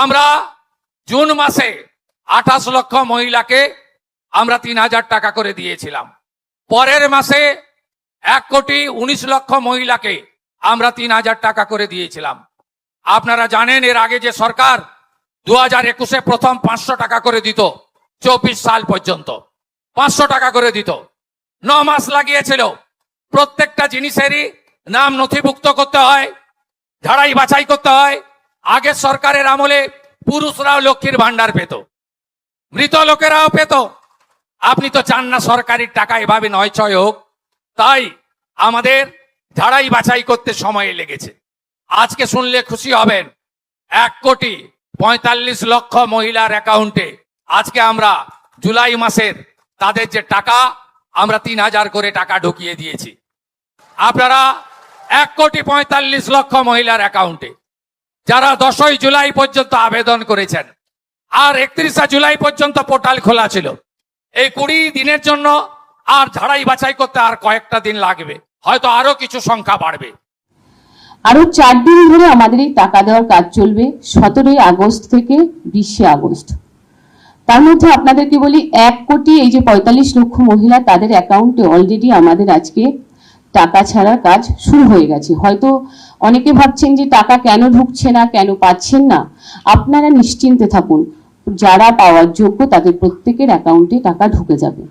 আমরা জুন মাসে 28 লক্ষ মহিলাকে আমরা 3000 টাকা করে দিয়েছিলাম। পরের মাসে 1,19,00,000 মহিলাকে আমরা 3000 টাকা করে দিয়েছিলাম। আপনারা জানেন এর আগে যে সরকার 2021-এ প্রথম 500 টাকা করে দিত, 24 সাল পর্যন্ত 500 টাকা করে দিত। 9 মাস লাগিয়েছিল। প্রত্যেকটা জিনিসেরই নাম নথিভুক্ত করতে হয়, ঝাড়াই বাছাই করতে হয়। আগের সরকারের আমলে পুরুষরাও লক্ষ্মীর ভান্ডার পেত, মৃত লোকেরাও পেত। আপনি তো চান না সরকারি টাকা এভাবে নয় ছয় হোক, তাই আমাদের ঝাড়াই বাছাই করতে সময় লেগেছে। আজকে শুনলে খুশি হবেন, 1,45,00,000 মহিলার অ্যাকাউন্টে আজকে আমরা জুলাই মাসের তাদের যে টাকা আমরা 3,000 করে টাকা ঢুকিয়ে দিয়েছি। আপনারা 1,45,00,000 মহিলার অ্যাকাউন্টে যারা 10ই জুলাই পর্যন্ত আবেদন করেছেন, আর 31 জুলাই পর্যন্ত পোর্টাল খোলা ছিল। এই 20 দিনের জন্য আর ঝাড়াই বাছাই করতে আর কয়েকটা দিন লাগবে, হয়তো আরো কিছু সংখ্যা বাড়বে। আরো 4 দিন ধরে আমাদের এই টাকা দেওয়ার কাজ চলবে, 17ই আগস্ট থেকে 20শে আগস্ট। তার মধ্যে আপনাদেরকে বলি 1 কোটি এই যে 45 লক্ষ মহিলা তাদের অ্যাকাউন্টে অলরেডি আমাদের আজকে টাকা ছাড়ার কাজ শুরু হয়ে গেছে। হয়তো অনেকে ভাবছেন যে টাকা কেন ঢুকছে না, কেন পাচ্ছেন না। আপনারা নিশ্চিন্তে থাকুন, যারা পাওয়ার যোগ্য তাদের প্রত্যেকের অ্যাকাউন্টে টাকা ঢুকে যাবে।